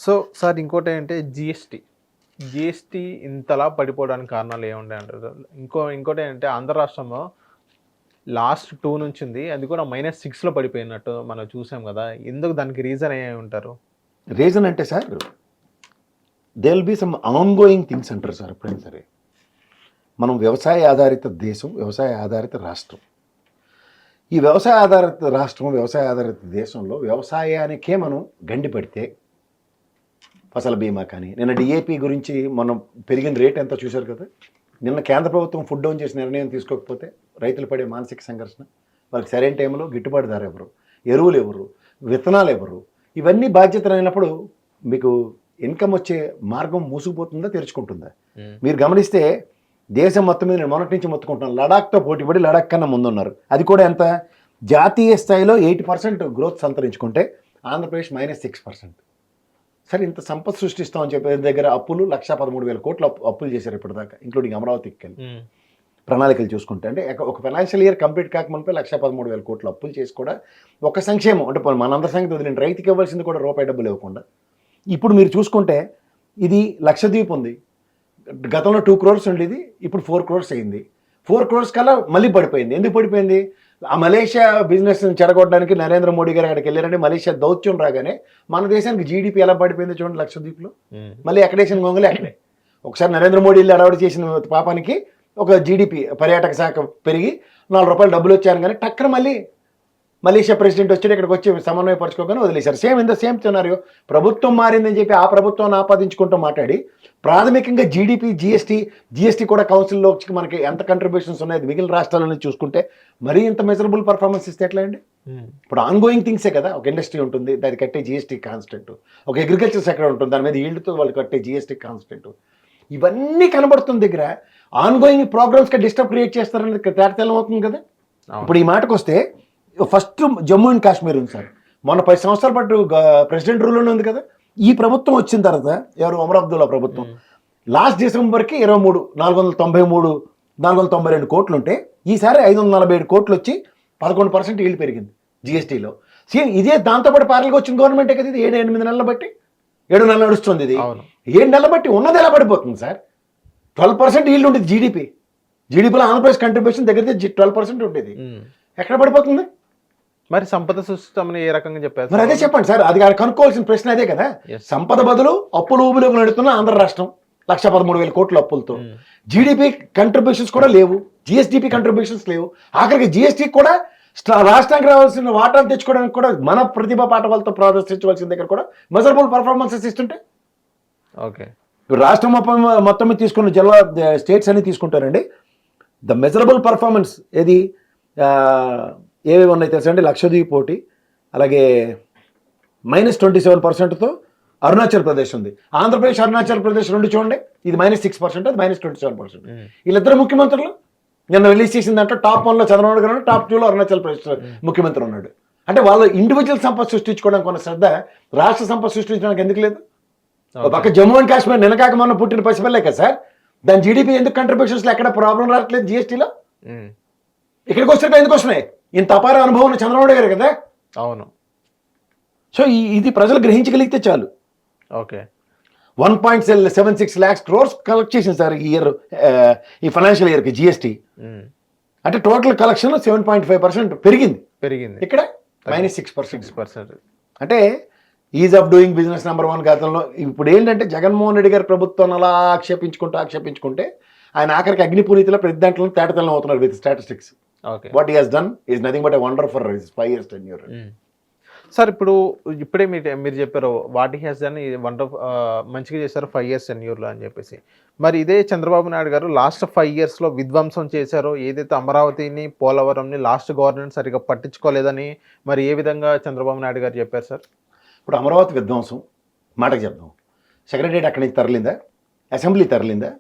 So sir ఇంకోటేంటంటే GST ఇంతలా పడిపోవడానికి కారణాలు ఏముంటాయి అంటారు? ఇంకోటేంటంటే ఆంధ్ర రాష్ట్రంలో లాస్ట్ 2 నుంచుంది. అది కూడా -6లో పడిపోయినట్టు మనం చూసాం గదా! ఎందుకు దానికి రీజన్ ఏమై ఉంటారు? రీజన్ అంటే sir they will be some ongoing things అంటారు సార్ ఎప్పుడైనా సరే. మనం వ్యవసాయ ఆధారిత దేశం, వ్యవసాయ ఆధారిత రాష్ట్రం. ఈ వ్యవసాయ ఆధారిత రాష్ట్రం, వ్యవసాయ ఆధారిత దేశంలో వ్యవసాయానికే మనం గండి పడితే ఫసల్ బీమా కానీ, నిన్న డిఏపి గురించి మనం పెరిగిన రేట్ ఎంత చూశారు కదా. నిన్న కేంద్ర ప్రభుత్వం ఫుడ్ డౌన్ చేసి నిర్ణయం తీసుకోకపోతే రైతులు పడే మానసిక సంఘర్షణ, వాళ్ళకి సరైన టైంలో గిట్టుబాటు ధర ఎవరు, ఎరువులు ఎవరు, విత్తనాలు ఎవరు, ఇవన్నీ బాధ్యతలు అయినప్పుడు మీకు ఇన్కమ్ వచ్చే మార్గం మూసుకుపోతుందా తెరుచుకుంటుందా? మీరు గమనిస్తే దేశం మొత్తం మీద నేను మొన్నటి నుంచి మొత్తుకుంటున్నాను, లడాఖ్తో పోటీపడి లడాక్ కన్నా ముందున్నారు. అది కూడా ఎంత, జాతీయ స్థాయిలో 8% గ్రోత్ సంతరించుకుంటే ఆంధ్రప్రదేశ్ -6%. సరే ఇంత సంపద సృష్టిస్తామని చెప్పే దగ్గర అప్పులు 1,13,000 కోట్లు అప్పులు చేశారు ఇప్పటిదాకా, ఇంక్లూడింగ్ అమరావతికి వెళ్ళి ప్రణాళికలు చూసుకుంటే. అంటే ఒక ఫైనాన్షియల్ ఇయర్ కంప్లీట్ కాకముందే 1,13,000 కోట్లు అప్పులు చేసి కూడా ఒక సంక్షేమం అంటే మనందరి సంగతి వదిలేండి, రైతుకి ఇవ్వాల్సింది కూడా రూపాయి డబ్బులు ఇవ్వకుండా. ఇప్పుడు మీరు చూసుకుంటే ఇది లక్షద్వీప్ ఉంది, గతంలో 2 crores ఉండేది, ఇప్పుడు 4 crores అయింది. 4 crores కల్లా మళ్ళీ పడిపోయింది. ఎందుకు పడిపోయింది? ఆ మలేషియా బిజినెస్ చెడగొట్టడానికి నరేంద్ర మోడీ గారు అక్కడికి వెళ్ళారంటే మలేషియా దౌత్యం రాగానే మన దేశానికి జీడిపి ఎలా పడిపోయిందో చూడండి లక్షద్వీప్లో. మళ్ళీ ఎక్కడేసిన గొంగలే అక్కడే. ఒకసారి నరేంద్ర మోడీ వెళ్ళి అడవాడు చేసిన పాపానికి ఒక జీడిపి పర్యాటక శాఖ పెరిగి ₹4 డబ్బులు వచ్చారు, కానీ టక్కన మళ్ళీ మలేషియా ప్రెసిడెంట్ వచ్చి ఇక్కడికి వచ్చి సమన్వయపరచుకోగానే వదిలేశారు. Same scenario. ప్రభుత్వం మారిందని చెప్పి ఆ ప్రభుత్వాన్ని ఆపాదించుకుంటూ మాట్లాడి ప్రాథమికంగా జిఎస్టీ కూడా కౌన్సిల్లో వచ్చి మనకి ఎంత కంట్రిబ్యూషన్స్ ఉన్నాయి మిగిలిన రాష్ట్రాలను చూసుకుంటే మరీ ఇంత మెజరబుల్ పర్ఫార్మెన్స్ ఇస్తే ఎట్లా అండి? ఇప్పుడు ఆన్ గోయింగ్ థింగ్సే కదా. ఒక ఇండస్ట్రీ ఉంటుంది, దానికి కట్టే జిఎస్టీ కాన్స్టెంట్. ఒక అగ్రికల్చర్ సెక్టర్ ఉంటుంది, దాని మీద ఈల్డ్తో వాళ్ళు కట్టే జిఎస్టీ కాన్స్టెంట్. ఇవన్నీ కనబడుతున్న దగ్గర ఆన్ గోయింగ్ ప్రోగ్రామ్స్కి డిస్టర్బ్ క్రియేట్ చేస్తారనేది తేటతెల్లం అవుతుంది కదా. ఇప్పుడు ఈ మాటకు వస్తే ఫస్ట్ జమ్మూ అండ్ కాశ్మీర్ ఉంది సార్, మొన్న 10 సంవత్సరాల పాటు ప్రెసిడెంట్ రూల్లోనే ఉంది కదా. ఈ ప్రభుత్వం వచ్చిన తర్వాత ఎవరు, ఒమర్ అబ్దుల్లా ప్రభుత్వం, లాస్ట్ డిసెంబర్కి 492 కోట్లు ఉంటే ఈసారి 547 కోట్లు వచ్చి 11% ఈల్డ్ పెరిగింది జిఎస్టీలో. సేమ్ ఇదే దాంతోపాటు పార్లకి వచ్చిన గవర్నమెంటే కదా ఇది. 7-8 నెలలు బట్టి 7 నెలలు నడుస్తుంది ఇది. 7 నెలలు బట్టి ఉన్నది ఎలా పడిపోతుంది సార్? 12% ఈల్డ్ ఉండేది జీడిపిలో ఆంధ్రప్రదేశ్ కంట్రిబ్యూషన్ దగ్గర 12% ఉండేది. ఎక్కడ పడిపోతుంది? మరి సంపద సృష్టిస్తామని ఏ రకంగా చెప్పారు? మరి అదే చెప్పండి సార్, అది కనుక్కోవాల్సిన ప్రశ్న అదే కదా. సంపద బదులు అప్పులు ఊబిలోకి నడుతున్న ఆంధ్ర రాష్ట్రం 1,13,000 కోట్ల అప్పులతో. జీడిపి కంట్రిబ్యూషన్స్ కూడా లేవు, జిఎస్డిపి కంట్రిబ్యూషన్స్ లేవు. ఆఖరికి జిఎస్టీ కూడా రాష్ట్రానికి రావాల్సిన వాటాలు తెచ్చుకోవడానికి కూడా మన ప్రతిభా పాఠవాలతో ప్రదర్శించవలసిన దగ్గర కూడా మెజరబుల్ పర్ఫార్మెన్సెస్ ఇస్తుంటే ఓకే. రాష్ట్రం మొత్తం తీసుకున్న జిల్లా స్టేట్స్ అన్ని తీసుకుంటారండి. ద మెజరబుల్ పర్ఫార్మెన్స్ ఏది ఏవేవి ఉన్నాయి తెలుసా అండి? లక్షద్వీప్ ఒకటి, అలాగే -27%తో అరుణాచల్ ప్రదేశ్ ఉంది. ఆంధ్రప్రదేశ్ అరుణాచల్ ప్రదేశ్ రెండు చూడండి, ఇది -6%, అది -27%. వీళ్ళిద్దరు ముఖ్యమంత్రులు నిన్న రిలీజ్ చేసిన దాంట్లో టాప్ 1లో చంద్రబాబు గారు, టాప్ 2లో అరుణాచల్ ప్రదేశ్ ముఖ్యమంత్రి ఉన్నాడు. అంటే వాళ్ళు ఇండివిజువల్ సంపద సృష్టించుకోవడానికి ఉన్న శ్రద్ధ రాష్ట్ర సంపద సృష్టించడానికి ఎందుకు లేదు? పక్క జమ్మూ అండ్ కాశ్మీర్ నిన్నకాక మొన్న పుట్టిన పసిపిల్లే కదా సార్, దాని జీడిపి ఎందుకు కంట్రిబ్యూషన్స్లో ఎక్కడ ప్రాబ్లం రావట్లేదు జిఎస్టీలో? ఇక్కడికి వస్తే ఎందుకు వస్తున్నాయి? ఇంత అపార అనుభవం ఉన్న చంద్రబాబు గారు కదా. అవును. సో ఇది ప్రజలు గ్రహించగలిగితే చాలు. ఓకే. 1.76 lakhs crores కలెక్ట్ చేసింది సార్ ఈ ఇయర్, ఈ ఫైనాన్షియల్ ఇయర్కి జిఎస్టీ. అంటే టోటల్ కలెక్షన్ 7.5% పెరిగింది. ఇక్కడ -6%. అంటే ఈజ్ ఆఫ్ డూయింగ్ బిజినెస్ #1 గతంలో. ఇప్పుడు ఏంటంటే జగన్మోహన్ రెడ్డి గారి ప్రభుత్వం అలా ఆక్షేపించుకుంటే ఆయన ఆఖరికి అగ్నిపునీతిలో ప్రతి దాంట్లో తేటతెల్లం అవుతున్నారు with statistics. What he has done is nothing but a wonder for his 5 years tenure. Sir ఇప్పుడే మీరు చెప్పారు what he has done wonder, మంచిగా చేశారు 5 years tenure అని చెప్పేసి. మరి ఇదే చంద్రబాబు నాయుడు గారు లాస్ట్ 5 yearsలో విధ్వంసం చేశారో, ఏదైతే అమరావతిని, పోలవరంని లాస్ట్ గవర్నమెంట్ సరిగా పట్టించుకోలేదని మరి ఏ విధంగా చంద్రబాబు నాయుడు గారు చెప్పారు సార్? ఇప్పుడు అమరావతి విధ్వంసం మాటకు చెప్దాం. సెక్రటరియట్ అక్కడి నుంచి తరలిందా? అసెంబ్లీ తరలిందా?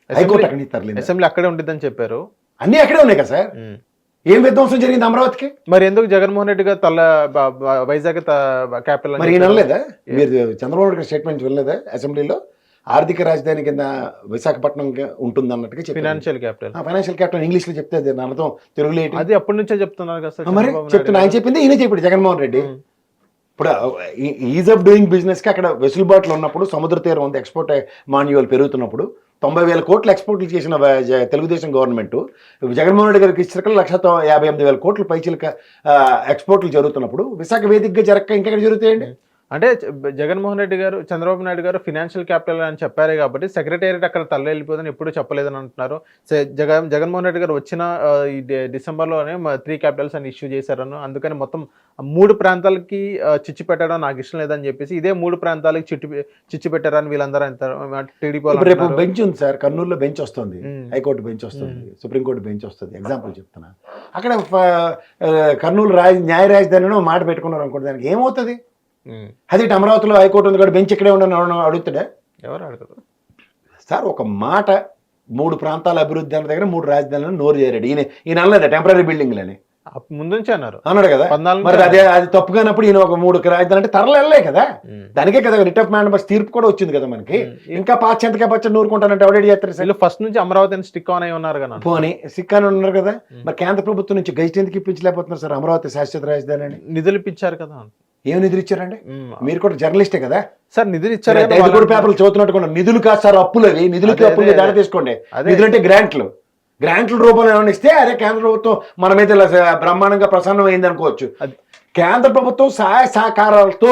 హైకోర్టు అక్కడి నుంచి తరలిందా? అసెంబ్లీ అక్కడే ఉంటుందని చెప్పారు. అన్నీ అక్కడే ఉన్నాయి కదా సార్. ఏం విధ్వంసం జరిగింది అమరావతికి? మరి ఎందుకు జగన్మోహన్ రెడ్డి గారు వైజాగ్ క్యాపిటల్ మరి వినలేదా? మీరు చంద్రబాబు నాయుడు స్టేట్మెంట్ వినలేదా? అసెంబ్లీలో ఆర్థిక రాజధాని కింద విశాఖపట్నం ఉంటుంది అన్నట్టుగా ఫైనాన్షియల్ క్యాపిటల్ ఇంగ్లీష్లో చెప్తే అది అర్థం తెలుగులో అది అప్పటి నుంచే చెప్తున్నారు కదా సార్. మరి చెప్తున్నా, ఆయన చెప్పింది ఈయన చెప్పాడు జగన్మోహన్ రెడ్డి. ఇప్పుడు ఈజ్ ఆఫ్ డూయింగ్ బిజినెస్కి అక్కడ వెసులుబాట్లు ఉన్నప్పుడు, సముద్ర తీరం ఉంది, ఎక్స్పోర్ట్ మాన్యువల్ పెరుగుతున్నప్పుడు 90,000 కోట్లు ఎక్స్పోర్ట్లు చేసిన తెలుగుదేశం గవర్నమెంట్ జగన్మోహన్ రెడ్డి గారికి ఇచ్చిన 1,58,000 కోట్లు పైచిలక ఎక్స్పోర్ట్లు జరుగుతున్నప్పుడు విశాఖ వేదికగా జరగక ఇంకెక్కడ జరుగుతాయండి? అంటే జగన్మోహన్ రెడ్డి గారు, చంద్రబాబు నాయుడు గారు ఫినాన్షియల్ క్యాపిటల్ అని చెప్పారే కాబట్టి సెక్రటేరియట్ అక్కడ తల్ల వెళ్ళిపోదని ఎప్పుడూ చెప్పలేదని అంటున్నారు. జగన్మోహన్ రెడ్డి గారు వచ్చిన ఈ డిసెంబర్లోనే 3 క్యాపిటల్స్ అని ఇష్యూ చేశారను, అందుకని మొత్తం 3 ప్రాంతాలకి చిచ్చు పెట్టడం నాకు ఇష్టం లేదని చెప్పేసి ఇదే 3 ప్రాంతాలకి చిచ్చు పెట్టారని వీళ్ళందరూ టీడీపీ రేపు బెంచ్ ఉంది సార్, కర్నూలులో బెంచ్ వస్తుంది, హైకోర్టు బెంచ్ వస్తుంది, సుప్రీంకోర్టు బెంచ్ వస్తుంది. ఎగ్జాంపుల్ చెప్తున్నా, అక్కడ కర్నూలు న్యాయ రాజధానిలో మాట పెట్టుకున్నారు అనుకోండి, దానికి ఏమవుతుంది? అది అమరావతిలో హైకోర్టు ఉంది కాబట్టి బెంచ్ ఇక్కడే ఉండని అడుగుతాడా? ఎవరు అడుగుతారు సార్? ఒక మాట 3 ప్రాంతాల అభివృద్ధి అన్న దగ్గర 3 రాజధానులను నోరు చేరాడు ఈయన అన్నదా టెంపరీ బిల్డింగ్లని ముందు నుంచి అన్నాడు కదా. మరి అది తప్పుగానప్పుడు ఈయన ఒక 3 రాజధాని అంటే తరలు వెళ్ళలే కదా, దానికే కదా రిట్ ఆఫ్ మెంబర్స్ తీర్పు కూడా వచ్చింది కదా మనకి. ఇంకా పాచెంతకే పచ్చ నూరుకుంటానంటే ఎవడేది చేస్తారు సార్? ఫస్ట్ నుంచి అమరావతిని స్టిక్ ఆన్ అయి ఉన్నారు కదా, పోనీ స్టిక్ అని ఉన్నారు కదా. మరి కేంద్ర ప్రభుత్వం నుంచి గైస్ట్ ఎందుకు ఇప్పించలేకపోతున్నారు సార్ అమరావతి శాశ్వత రాజధాని అని? నిధులు ఇప్పించారు కదా. ఏం నిధులు ఇచ్చారండి? మీరు కూడా జర్నలిస్టే కదా సార్, నిధులు ఇచ్చారు. 5 పేపర్లు చదువుతున్నట్టుకున్నా, నిధులు కాదు సార్ అప్పులు, అవి నిధులకి అప్పులు దాడి తీసుకోండి. నిధులు అంటే గ్రాంట్ల రూపంలో ఏమైనా ఇస్తే అదే కేంద్ర ప్రభుత్వం మన మీద ఇలా బ్రహ్మాండంగా ప్రసన్నం అయింది అనుకోవచ్చు. కేంద్ర ప్రభుత్వం సహాయ సహకారాలతో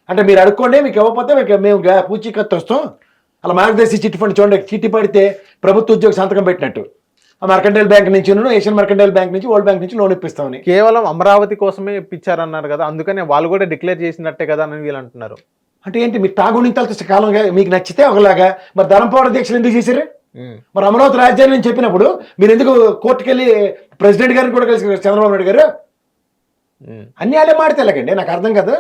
అంటే మీరు అడుక్కోండి, మీకు ఇవ్వకపోతే మేము పూచీకత్తు వస్తాం. అలా మార్గదర్శి చిట్టి ఫండ్ చూడండి, చిట్టి పడితే ప్రభుత్వ ఉద్యోగ సంతకం పెట్టినట్టు మర్కంటైల్ బ్యాంక్ నుంచి, ఏషియన్ మర్కంటైల్ బ్యాంక్ నుంచి, వరల్డ్ బ్యాంక్ నుంచి లోన్ ఇప్పిస్తామని. కేవలం అమరావతి కోసమే ఇప్పించారన్నారు కదా, అందుకని వాళ్ళు కూడా డిక్లేర్ చేసినట్టే కదా అని వీళ్ళు అంటున్నారు. అంటే ఏంటి, మీరు తాగునింతలతో కాలంగా మీకు నచ్చితే ఒకలాగా, మరి ధర్మపోవడ దీక్షలు ఎందుకు చేశారు? మరి అమరావతి రాజధాని అని చెప్పినప్పుడు మీరు ఎందుకు కోర్టుకెళ్ళి ప్రెసిడెంట్ గారిని కూడా కలిసి చంద్రబాబు నాయుడు గారు అన్ని వాళ్ళే మాడితే ఎలాగండి? నాకు అర్థం కదా.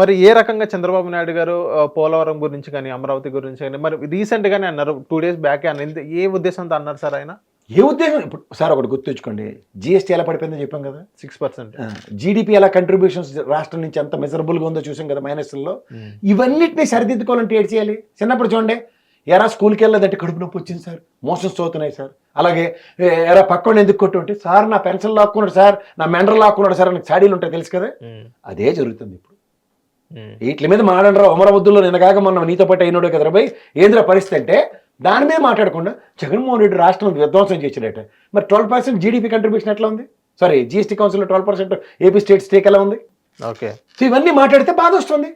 మరి ఏ రకంగా చంద్రబాబు నాయుడు గారు పోలవరం గురించి కానీ అమరావతి గురించి కానీ మరి రీసెంట్ గానే అన్నారు, 2 days బ్యాక్ అన్నారు. ఏ ఉద్దేశంతో అన్నారు సార్ ఆయన? ఏ ఉద్దేశం? ఇప్పుడు సార్ ఒకటి గుర్తుంచుకోండి, జిఎస్టీ ఎలా పడిపోయిందో చెప్పాం కదా, 6%. జీడిపి ఎలా కంట్రిబ్యూషన్స్ రాష్ట్రం నుంచి ఎంత మెజరబుల్గా ఉందో చూసాం కదా, మైనస్లో. ఇవన్నిటిని సరిదిద్దుకోవాలంటే ఏడ్ చేయాలి. చిన్నప్పుడు చూడండి, ఎరా స్కూల్కి వెళ్ళదంటే కడుపు నొప్పి వచ్చింది సార్, మోషన్స్ అవుతున్నాయి సార్. అలాగే ఎరా పక్కన ఎందుకు కొట్టు సార్, నా పెన్షన్ లాక్కున్నాడు సార్, నా మెండర్ లాక్కున్నాడు సార్, నాకు చాడీలు ఉంటాయి తెలుసు కదా. అదే జరుగుతుంది ఇప్పుడు. వీటి మీద మాట్లాడరా అమరావతిలో నిన్నగాక మొన్న నీతో పాటు అయినోడే కదరా భయ్, ఏంద్రా పరిస్థితి అంటే దాని మీద మాట్లాడకుండా జగన్మోహన్ రెడ్డి రాష్ట్రం విధ్వంసం చేసాడట. మరి 12% జీడీపీ కంట్రిబ్యూషన్ ఎట్లా ఉంది? సారీ, జీఎస్టీ కౌన్సిల్లో 12% ఏపీ స్టేట్ స్టేక్ ఎలా ఉంది? ఓకే, సో ఇవన్నీ మాట్లాడితే బాధ వస్తుంది.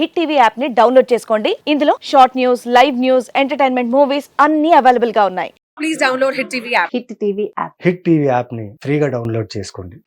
హిట్ టీవీ యాప్ ని డౌన్లోడ్ చేసుకోండి. ఇందులో short news, live news, entertainment movies అన్ని అవైలబుల్ గా ఉన్నాయి. Please download hit TV app. Hit TV app. Hit TV app ని ఫ్రీగా డౌన్లోడ్ చేసుకోండి.